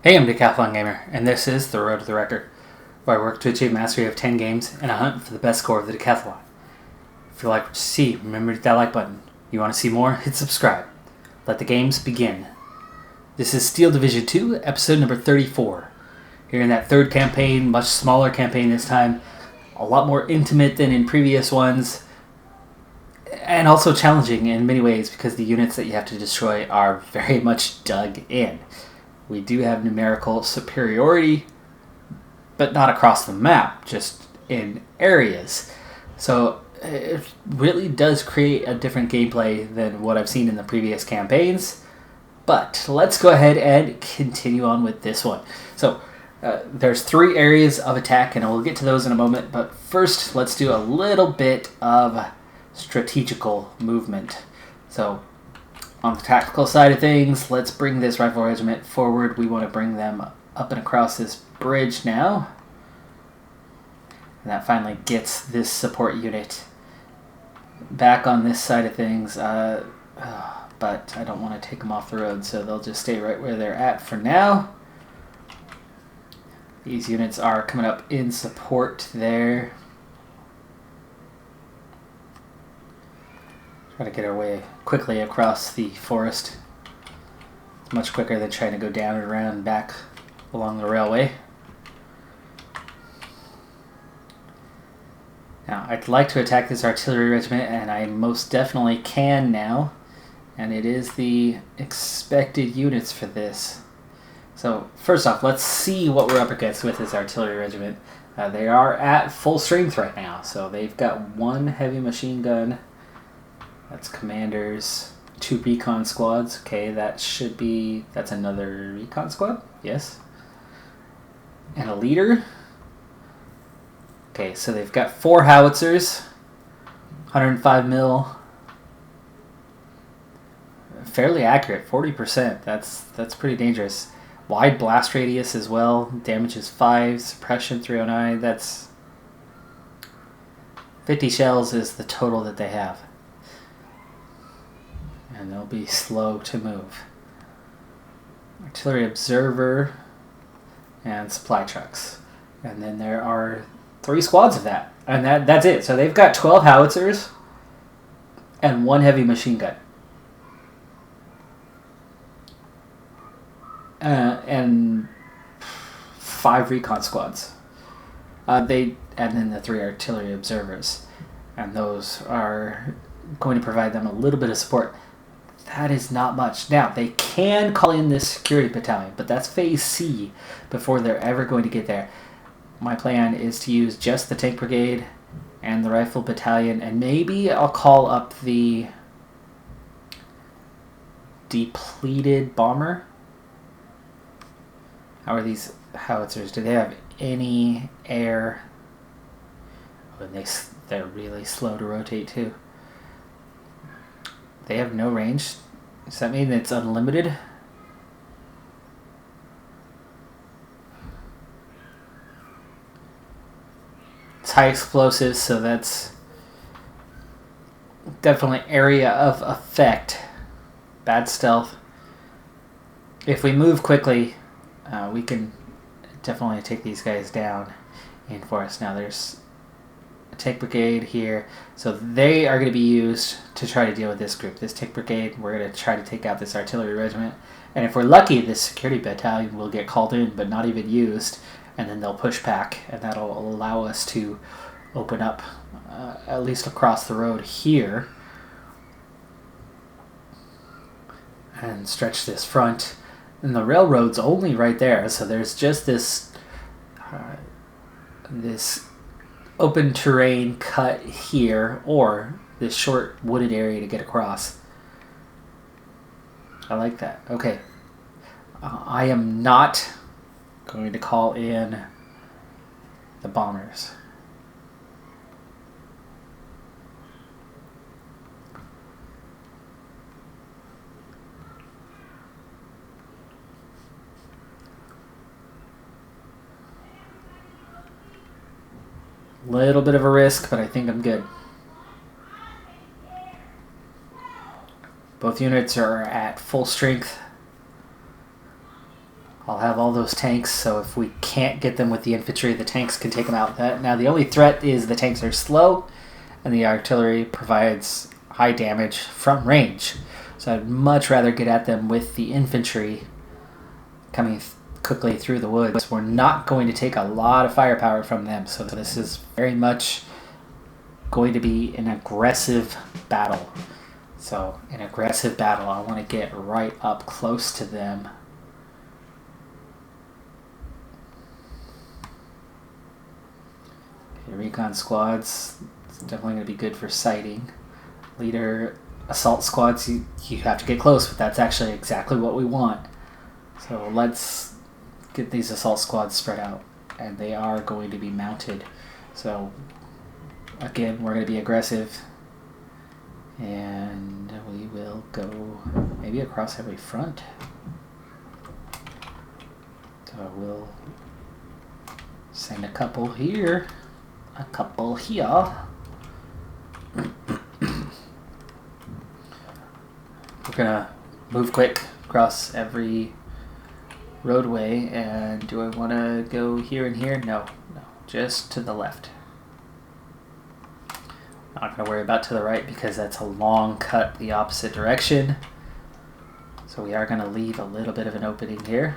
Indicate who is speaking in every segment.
Speaker 1: Hey, I'm Decathlon Gamer, and this is The Road to the Record, where I work to achieve mastery of 10 games and a hunt for the best score of the Decathlon. If you like what you see, remember to hit that like button. You want to see more? Hit subscribe. Let the games begin. This is Steel Division 2, episode number 34. Here in that third campaign, much smaller campaign this time, a lot more intimate than in previous ones, and also challenging in many ways because the units that you have to destroy are very much dug in. We do have numerical superiority, but not across the map, just in areas. So it really does create a different gameplay than what I've seen in the previous campaigns. But let's go ahead and continue on with this one. So there's 3 areas of attack, and we'll get to those in a moment. But first, let's do a little bit of strategical movement. So on the tactical side of things, let's bring this rifle regiment forward. We want to bring them up and across this bridge now. And that finally gets this support unit back on this side of things. But I don't want to take them off the road, so they'll just stay right where they're at for now. These units are coming up in support there. Try to get our way quickly across the forest. It's much quicker than trying to go down and around and back along the railway. Now, I'd like to attack this artillery regiment, and I most definitely can now. And it is the expected units for this. So, first off, let's see what we're up against with this artillery regiment. They are at full strength right now, so they've got 1 heavy machine gun. That's commanders, 2 recon squads. Okay, that's another recon squad. Yes. And a leader. Okay, so they've got 4 howitzers, 105 mil. Fairly accurate, 40%. That's pretty dangerous. Wide blast radius as well. Damage is 5, suppression 309. That's 50 shells is the total that they have. And they'll be slow to move. Artillery observer and supply trucks. And then there are 3 squads of that. And that's it. So they've got 12 howitzers and 1 heavy machine gun. And 5 recon squads. And then the 3 artillery observers. And those are going to provide them a little bit of support. That is not much. Now, they can call in this security battalion, but that's phase C before they're ever going to get there. My plan is to use just the tank brigade and the rifle battalion, and maybe I'll call up the depleted bomber. How are these howitzers? Do they have any air? Oh, and they're really slow to rotate too. They have no range. Does that mean it's unlimited? It's high explosives, so that's definitely area of effect. Bad stealth. If we move quickly, we can definitely take these guys down in forest. Now there's a tank brigade here, so they are going to be used to try to deal with this group. This tank brigade, we're going to try to take out this artillery regiment, and if we're lucky, this security battalion will get called in but not even used, and then they'll push back, and that'll allow us to open up at least across the road here and stretch this front. And the railroad's only right there, so there's just this open terrain cut here, or this short wooded area to get across. I like that. Okay. I am not going to call in the bombers. Little bit of a risk, but I think I'm good. Both units are at full strength. I'll have all those tanks, so if we can't get them with the infantry, the tanks can take them out. Now the only threat is the tanks are slow, and the artillery provides high damage from range. So I'd much rather get at them with the infantry coming quickly through the woods. We're not going to take a lot of firepower from them, so this is very much going to be an aggressive battle. So an aggressive battle, I want to get right up close to them. Okay, recon squads, it's definitely going to be good for sighting. Leader assault squads, you have to get close, but that's actually exactly what we want. So let's get these assault squads spread out, and they are going to be mounted. So again, we're going to be aggressive, and we will go maybe across every front. So we'll send a couple here, a couple here. We're gonna move quick across every roadway, and do I want to go here and here? No, just to the left. Not going to worry about to the right because that's a long cut the opposite direction. So we are going to leave a little bit of an opening here.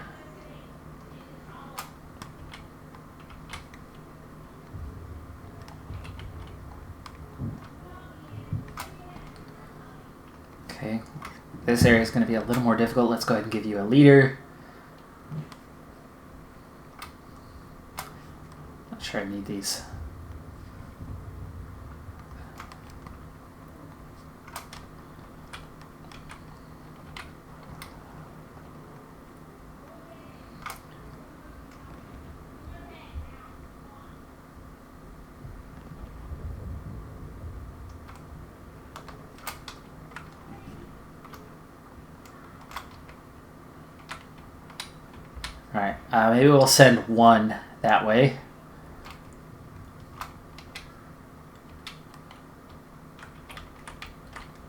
Speaker 1: Okay, this area is going to be a little more difficult. Let's go ahead and give you a leader. Not sure I need these. Alright, maybe we'll send one that way.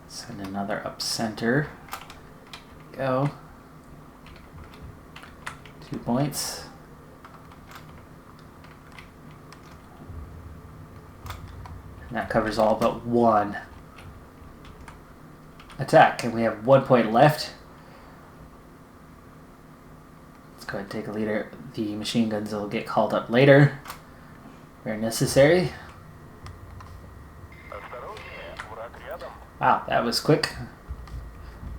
Speaker 1: Send another up center. Go. 2 points. And that covers all but one attack. And we have 1 point left. Go ahead and take a leader. The machine guns will get called up later where necessary. Wow, that was quick.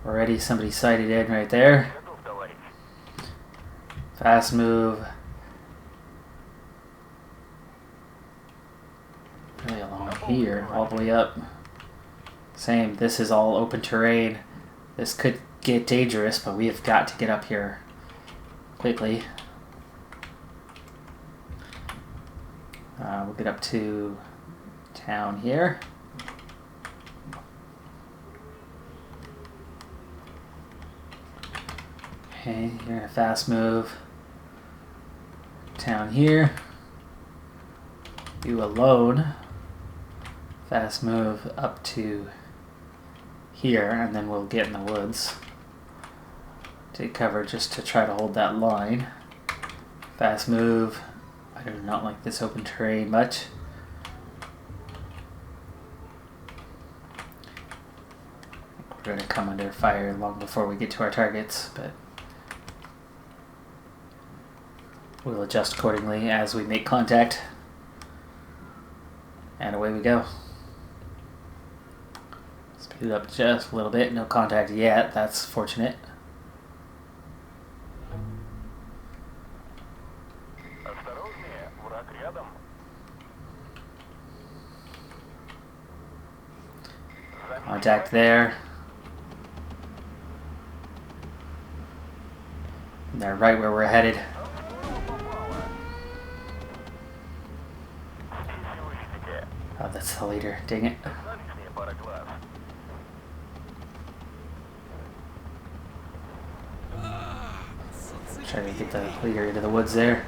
Speaker 1: Already somebody sighted in right there. Fast move. Really along here, all the way up. Same, this is all open terrain. This could get dangerous, but we have got to get up here quickly. We'll get up to town here. Okay, you're gonna fast move. Town here. You alone. Fast move up to here, and then we'll get in the woods. Take cover just to try to hold that line. Fast move. I do not like this open terrain much. We're going to come under fire long before we get to our targets, but we'll adjust accordingly as we make contact. And away we go. Speed it up just a little bit. No contact yet. That's fortunate. Contact there. And they're right where we're headed. Oh, that's the leader. Dang it. Trying to get the leader into the woods there.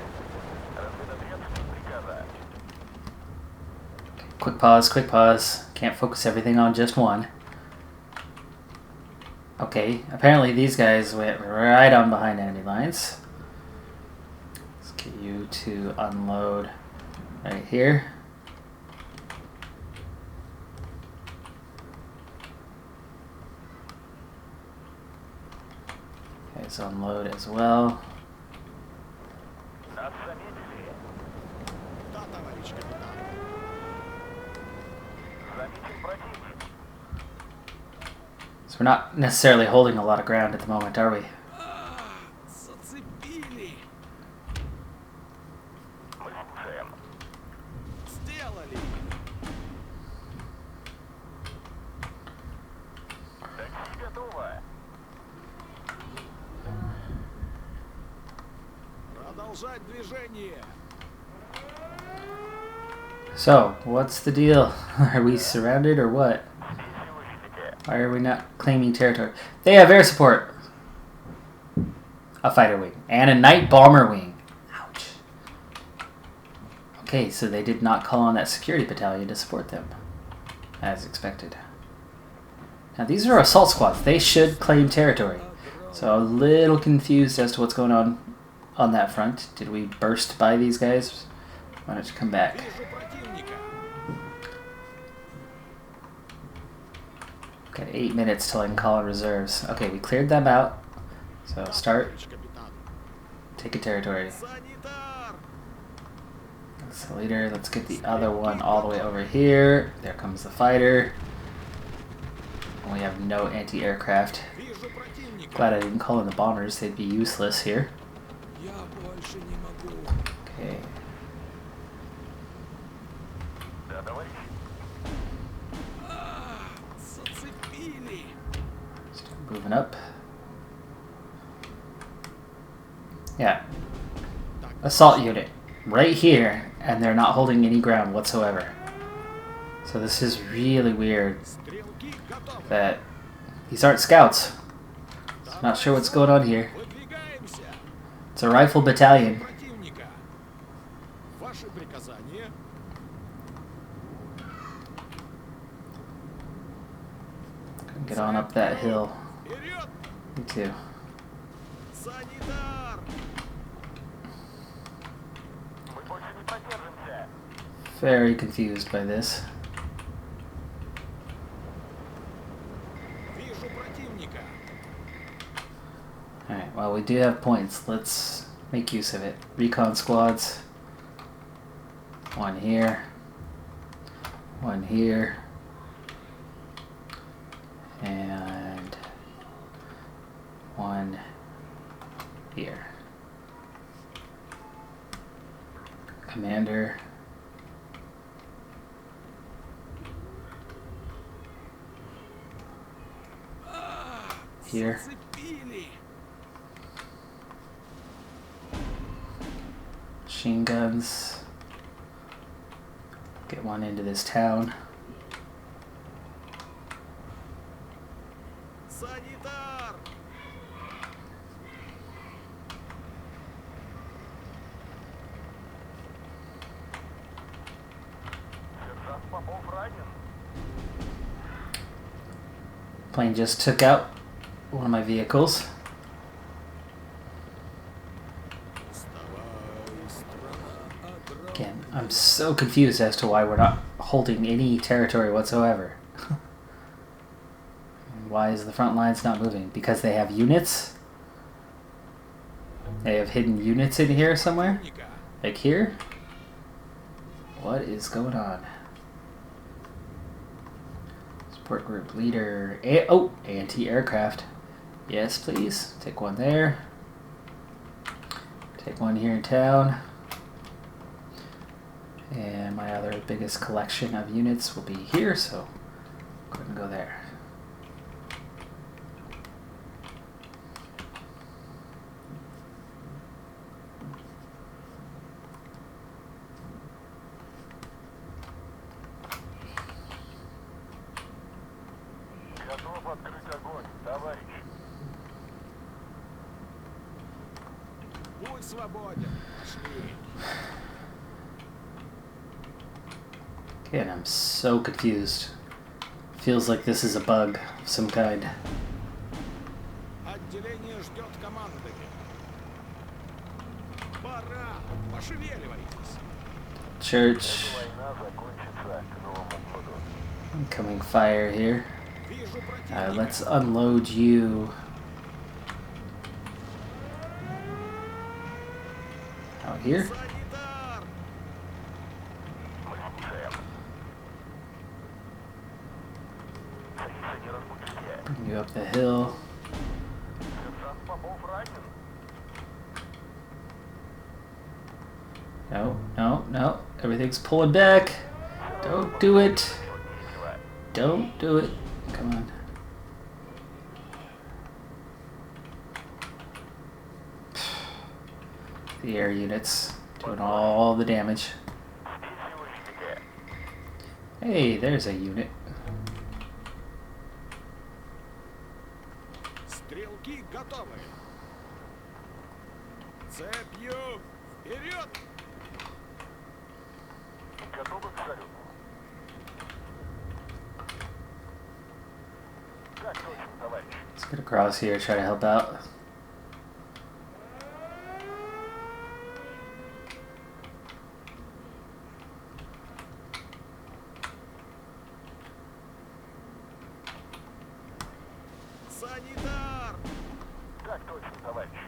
Speaker 1: Quick pause, quick pause. Can't focus everything on just one. Okay, apparently these guys went right on behind enemy lines. Get you to unload right here. Okay, so unload as well. So we're not necessarily holding a lot of ground at the moment, are we? So, what's the deal? Are we surrounded or what? Why are we not claiming territory? They have air support. A fighter wing. And a night bomber wing. Ouch. Okay, so they did not call on that security battalion to support them. As expected. Now these are assault squads. They should claim territory. So a little confused as to what's going on that front. Did we burst by these guys? Why don't you come back? Got 8 minutes till I can call in reserves. Okay, we cleared them out. So start. Take a territory. That's the leader. Let's get the other one all the way over here. There comes the fighter. And we have no anti-aircraft. Glad I didn't call in the bombers. They'd be useless here. Okay. Start moving up. Yeah. Assault unit. Right here. And they're not holding any ground whatsoever. So this is really weird. That these aren't scouts. Not sure what's going on here. It's a rifle battalion. Get on up that hill. Me too. Very confused by this. Alright, well we do have points. Let's make use of it. Recon squads. One here. One here. And one here. Commander. Here. Machine guns. Get one into this town. Plane just took out one of my vehicles. Again, I'm so confused as to why we're not holding any territory whatsoever. Why is the front lines not moving? Because they have units? They have hidden units in here somewhere? Like here? What is going on? Support group leader. Oh, anti-aircraft. Yes, please. Take one there. Take one here in town. And my other biggest collection of units will be here, so go ahead and go there. Again, I'm so confused. Feels like this is a bug of some kind. Church. Incoming fire here. Let's unload you. Out here. Bring you up the hill. No, no, no. Everything's pulling back. Don't do it. Don't do it. Come on. The air units doing all the damage. Hey, there's a unit.
Speaker 2: Стрелки готовы. Цепью вперед! Готовы к салюту. Как точно, товарищ?
Speaker 1: Let's get across here, try to help out.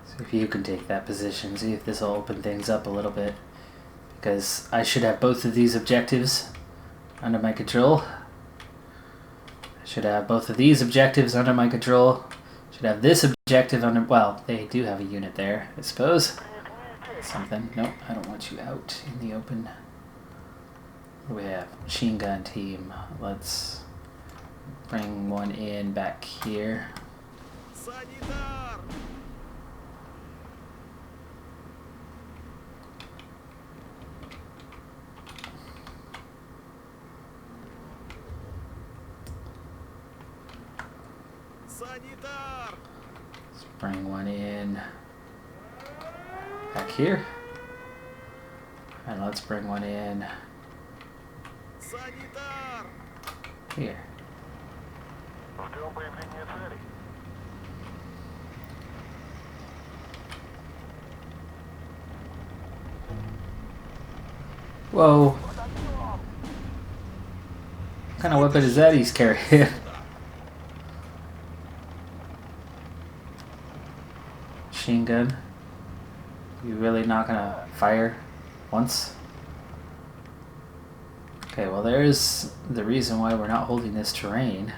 Speaker 1: See if you can take that position, see if this will open things up a little bit. Because I should have both of these objectives under my control. I should have both of these objectives under my control. Should have this objective under... Well, they do have a unit there, I suppose. Something. Nope, I don't want you out in the open. What do we have? Machine gun team. Let's bring one in back here. Let's bring one in back here. And let's bring one in here. Whoa. What kind of weapon is that he's carrying? Machine gun. You really not gonna fire once? Okay, well there's the reason why we're not holding this terrain.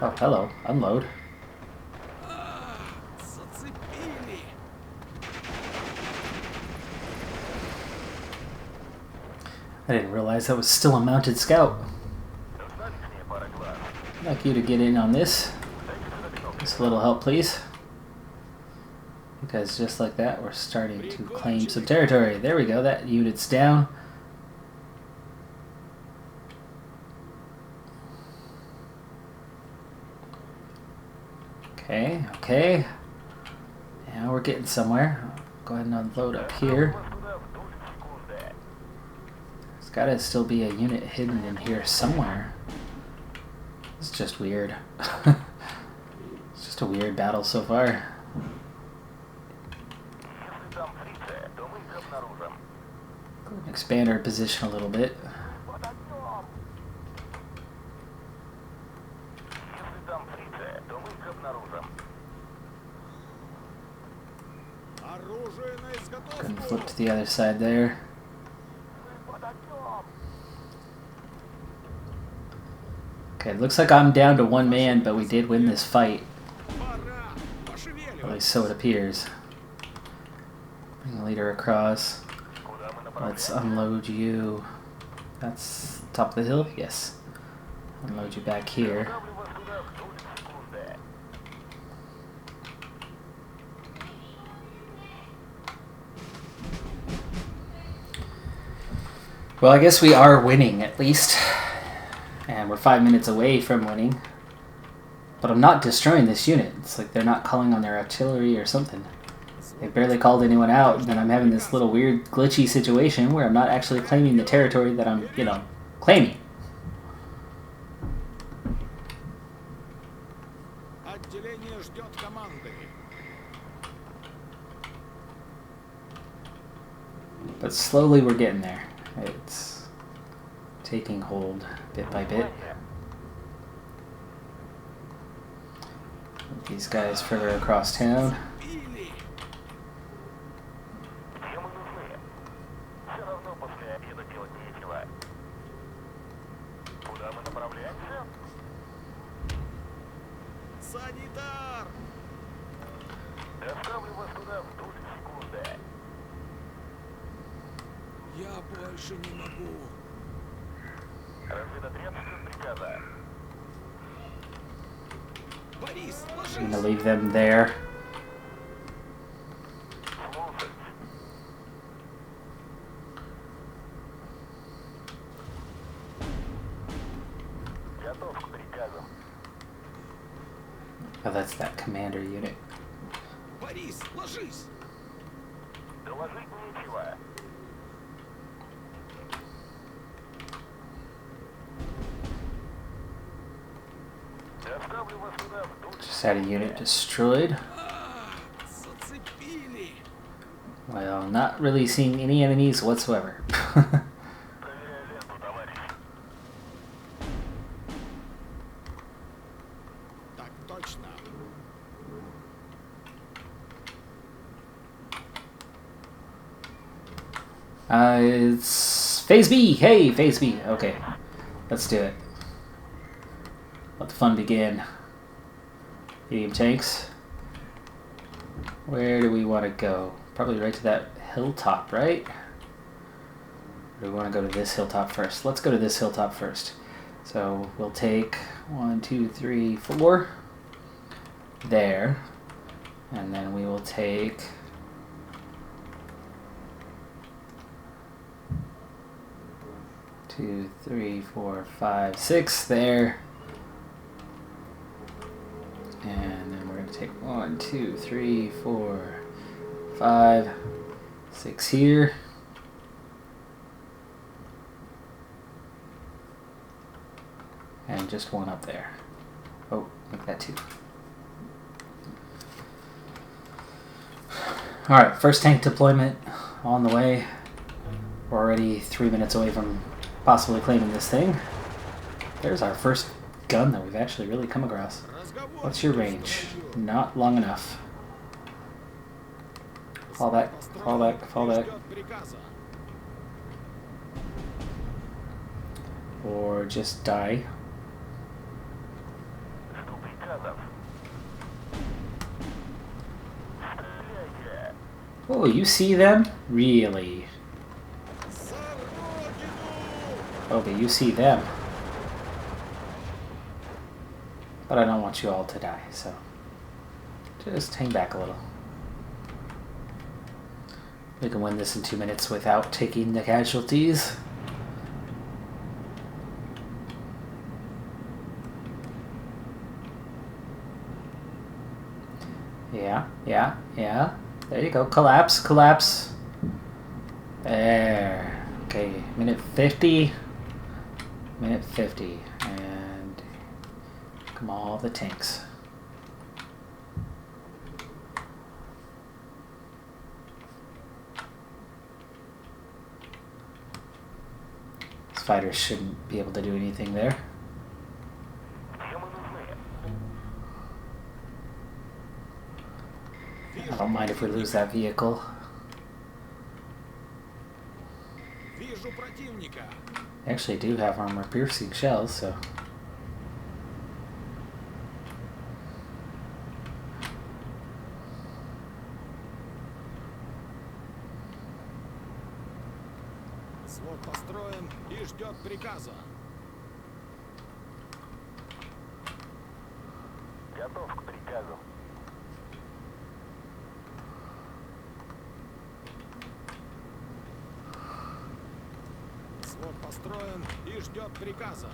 Speaker 1: Oh, hello. Unload. I didn't realize that was still a mounted scout. I'd like you to get in on this. Just a little help, please. Because just like that, we're starting to claim some territory. There we go, that unit's down. Okay, okay. Now we're getting somewhere. Go ahead and unload up here. There's gotta still be a unit hidden in here somewhere. It's just weird. It's just a weird battle so far. Go and expand our position a little bit. Go and flip to the other side there. Okay, looks like I'm down to one man, but we did win this fight. At least so it appears. Bring the leader across. Let's unload you. That's top of the hill? Yes. Unload you back here. Well, I guess we are winning, at least. And we're 5 minutes away from winning. But I'm not destroying this unit. It's like they're not calling on their artillery or something. They barely called anyone out, and then I'm having this little weird glitchy situation where I'm not actually claiming the territory that I'm, claiming. But slowly we're getting there. It's taking hold bit by bit. These guys further across town.
Speaker 2: Били!
Speaker 3: Где мы нужны? Все равно после обеда делать нечего. Куда мы направляемся?
Speaker 2: Санитар!
Speaker 3: Доставлю вас туда в долю секунды.
Speaker 2: Я больше не могу.
Speaker 3: Разведотряд ждет приказа.
Speaker 2: Борис,
Speaker 1: I'm
Speaker 2: ложись!
Speaker 1: gonna leave them there.
Speaker 3: Слушать. Готов к приказам.
Speaker 1: Oh, that's that commander unit.
Speaker 2: Борис, ложись!
Speaker 3: Доложить нечего. Доставлю вас туда в долю.
Speaker 1: Just had a unit destroyed.
Speaker 2: Зацепили!
Speaker 1: Well, not really seeing any enemies whatsoever.
Speaker 3: Проверяю ленту, товарищ.
Speaker 2: Так точно.
Speaker 1: It's Phase B! Hey, Phase B! Okay, let's do it. Let the fun begin. Medium tanks. Where do we want to go? Probably right to that hilltop, right? Or do we want to go to this hilltop first? Let's go to this hilltop first. So we'll take 1, 2, 3, 4 there. And then we will take 2, 3, 4, 5, 6 there. And then we're going to take 1, 2, 3, 4, 5, 6 here. And just one up there. Oh, make that 2. Alright, first tank deployment on the way. We're already 3 minutes away from possibly claiming this thing. There's our first gun that we've actually really come across. What's your range? Not long enough. Fall back, fall back, fall back.
Speaker 2: Ждет приказа.
Speaker 1: Or just die.
Speaker 3: Жду приказов. Стреляйте.
Speaker 1: Oh, you see them? Really?
Speaker 2: За родину!
Speaker 1: Okay, you see them. But I don't want you all to die, so just hang back a little. We can win this in 2 minutes without taking the casualties. Yeah, yeah, yeah. There you go. Collapse, collapse. There. Okay, minute 50. Minute 50. And come all the tanks. These fighters shouldn't be able to do anything there.
Speaker 3: Где мы нужны?
Speaker 1: I don't mind if we lose that vehicle.
Speaker 2: Вижу противника.
Speaker 1: They actually do have armor-piercing shells, so...
Speaker 2: Взвод построен и ждет приказа.
Speaker 3: Готов к приказу.
Speaker 2: Взвод построен и ждет приказа.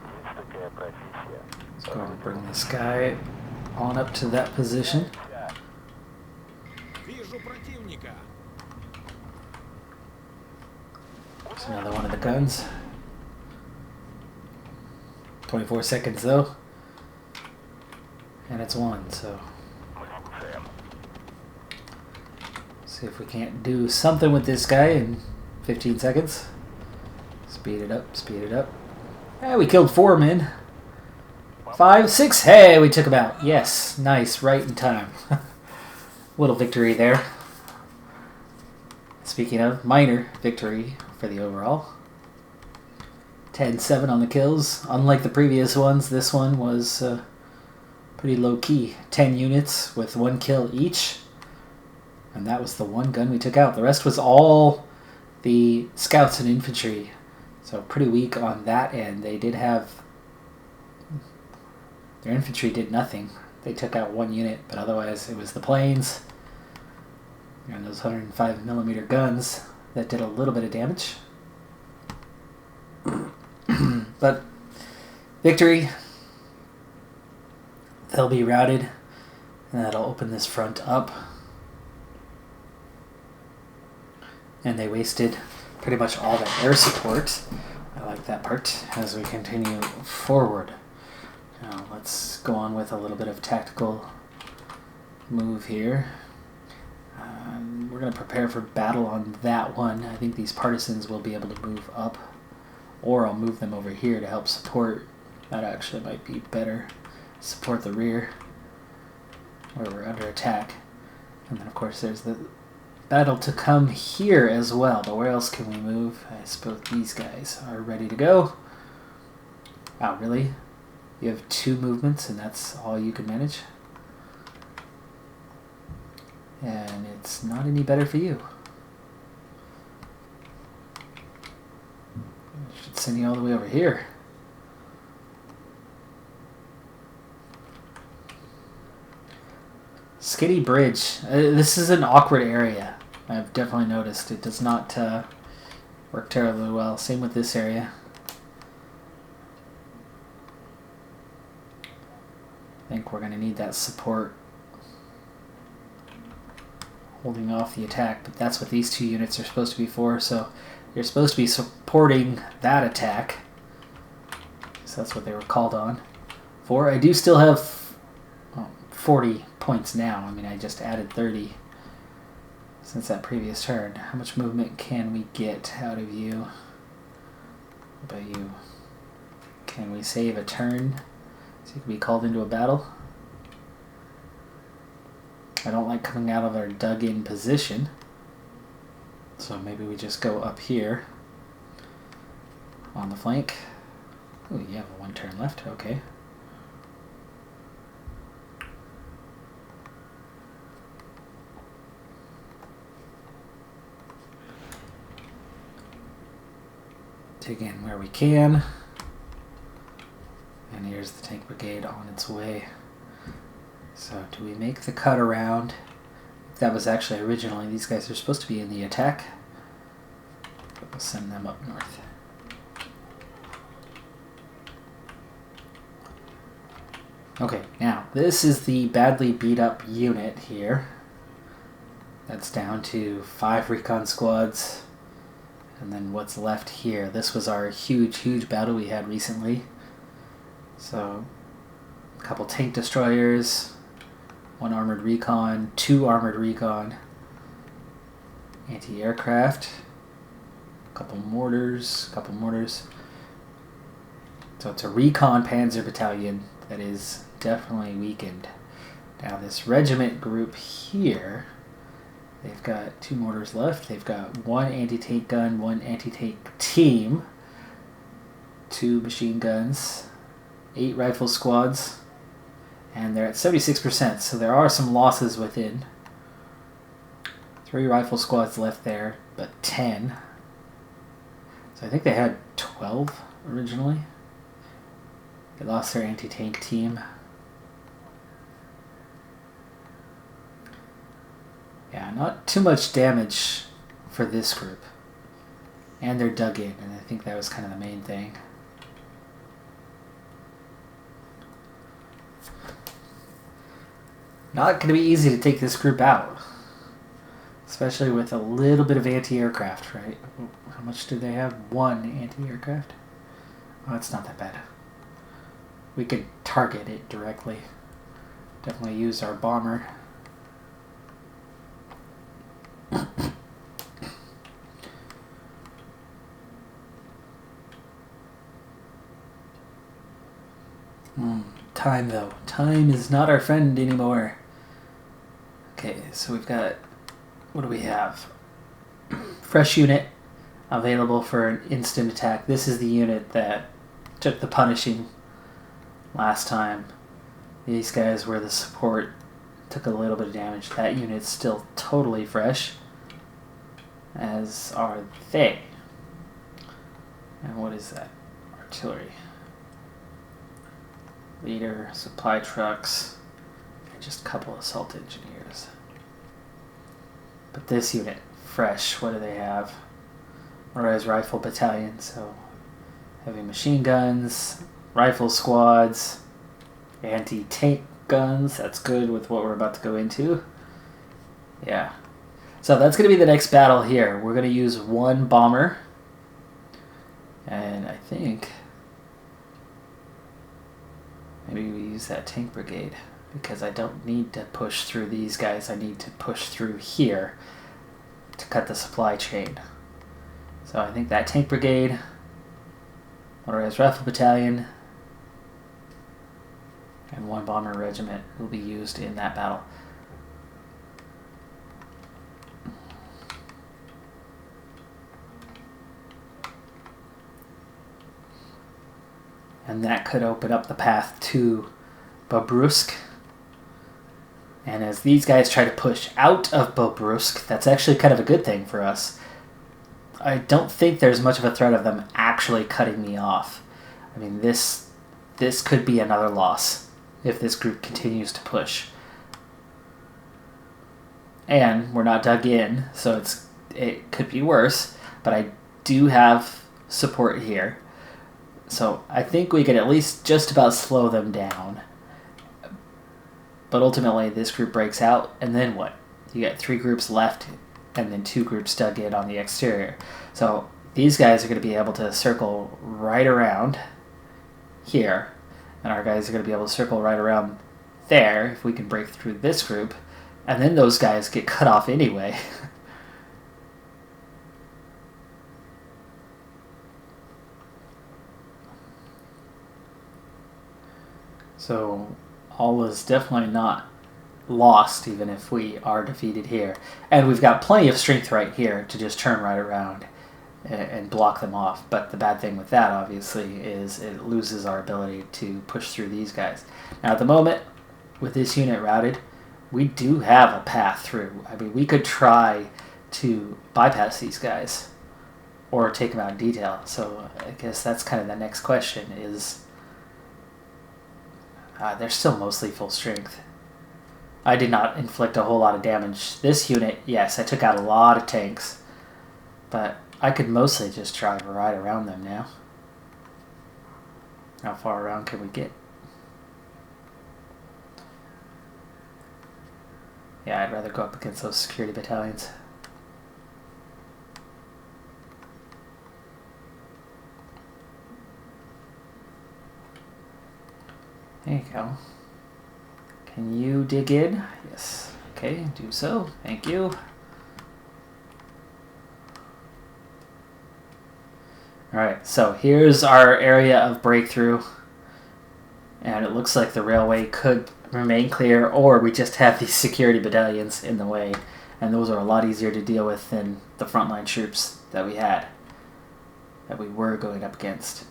Speaker 3: Есть такая профессия.
Speaker 1: Let's go and bring this guy on up to that position.
Speaker 2: Вижу противника.
Speaker 1: There's another one of the guns. 24 seconds though. And it's 1, so
Speaker 3: Мы слушаем.
Speaker 1: see if we can't do something with this guy in 15 seconds. Speed it up, speed it up. Hey, we killed 4 men. 5, 6. Hey, we took him out. Yes, nice, right in time. Little victory there. Speaking of, minor victory for the overall. 10-7 on the kills. Unlike the previous ones, this one was pretty low-key. 10 units with 1 kill each. And that was the one gun we took out. The rest was all the scouts and infantry. So pretty weak on that end. They did have... Their infantry did nothing. They took out 1 unit, but otherwise it was the planes and those 105mm guns that did a little bit of damage. But victory. They'll be routed, and that'll open this front up. And they wasted pretty much all their air support. I like that part as we continue forward. Now let's go on with a little bit of tactical move here. We're going to prepare for battle on that one. I think these partisans will be able to move up, or I'll move them over here to help support. That actually might be better. Support the rear, where we're under attack. And then of course there's the battle to come here as well. But where else can we move? I suppose these guys are ready to go. Wow, really? You have 2 movements and that's all you can manage? And it's not any better for you. I should send you all the way over here. Skinny Bridge. This is an awkward area. I've definitely noticed. It does not work terribly well. Same with this area. I think we're going to need that support holding off the attack, but that's what these 2 units are supposed to be for, so you're supposed to be supporting that attack. So that's what they were called on for. I do still have 40 points now. I mean, I just added 30 since that previous turn. How much movement can we get out of you? What about you? Can we save a turn so you can be called into a battle? I don't like coming out of our dug-in position, so maybe we just go up here on the flank. Oh, you have 1 turn left. Okay. Dig in where we can. And here's the tank brigade on its way. So do we make the cut around? That was actually originally, these guys are supposed to be in the attack. But we'll send them up north. Okay, now this is the badly beat up unit here. That's down to 5 recon squads. And then what's left here. This was our huge battle we had recently. So a couple tank destroyers, 1 armored recon, 2 armored recon, anti-aircraft, a couple mortars. So it's a recon panzer battalion that is definitely weakened. Now this regiment group here, they've got 2 mortars left. They've got 1 anti-tank gun, 1 anti-tank team, 2 machine guns, 8 rifle squads, and they're at 76%, so there are some losses within. 3 rifle squads left there, but 10. So I think they had 12 originally. They lost their anti-tank team. Yeah, not too much damage for this group. And they're dug in, and I think that was kind of the main thing. Not going to be easy to take this group out. Especially with a little bit of anti-aircraft, right? How much do they have? 1 anti-aircraft? Oh, it's not that bad. We could target it directly. Definitely use our bomber. Time though. Time is not our friend anymore. Okay, so we've got, what do we have? Fresh unit available for an instant attack. This is the unit that took the punishing last time. These guys were the support, took a little bit of damage. That unit's still totally fresh, as are they. And what is that? Artillery. Leader, supply trucks, and just a couple assault engineers. But this unit, fresh, what do they have? Motorized rifle battalion, so heavy machine guns, rifle squads, anti-tank guns. That's good with what we're about to go into. Yeah. So that's going to be the next battle here. We're going to use one bomber. And I think maybe we use that tank brigade, because I don't need to push through these guys. I need to push through here to cut the supply chain. So I think that tank brigade, motorized rifle battalion, and one bomber regiment will be used in that battle. And that could open up the path to Bobrusk. And as these guys try to push out of Bobrusk, that's actually kind of a good thing for us. I don't think there's much of a threat of them actually cutting me off. I mean, this could be another loss if this group continues to push. And we're not dug in, so it could be worse, but I do have support here. So I think we could at least just about slow them down. But ultimately, this group breaks out, and then what? You get 3 groups left, and then 2 groups dug in on the exterior. So these guys are going to be able to circle right around here, and our guys are going to be able to circle right around there if we can break through this group, and then those guys get cut off anyway. So all is definitely not lost, even if we are defeated here. And we've got plenty of strength right here to just turn right around and block them off. But the bad thing with that, obviously, is it loses our ability to push through these guys. Now, at the moment, with this unit routed, we do have a path through. I mean, we could try to bypass these guys or take them out in detail. So I guess that's kind of the next question is... they're still mostly full strength. I did not inflict a whole lot of damage. This unit, yes, I took out a lot of tanks, but I could mostly just drive right around them now. How far around can we get? Yeah, I'd rather go up against those security battalions. There you go. Can you dig in? Yes. Okay, do so. Thank you. Alright, so here's our area of breakthrough. And it looks like the railway could remain clear, or we just have these security battalions in the way. And those are a lot easier to deal with than the frontline troops that we had, that we were going up against.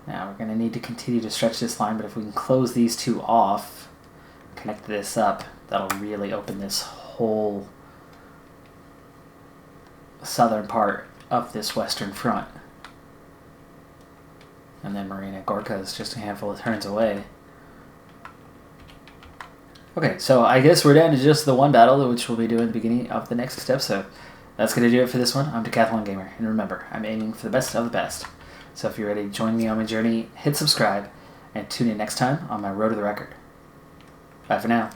Speaker 1: Now, we're going to need to continue to stretch this line, but if we can close these 2 off, connect this up, that'll really open this whole southern part of this western front. And then Marina Gorka is just a handful of turns away. Okay, so I guess we're down to just the one battle, which we'll be doing at the beginning of the next episode. That's going to do it for this one. I'm Decathlon Gamer, and remember, I'm aiming for the best of the best. So if you're ready to join me on my journey, hit subscribe, and tune in next time on my Road to the Record. Bye for now.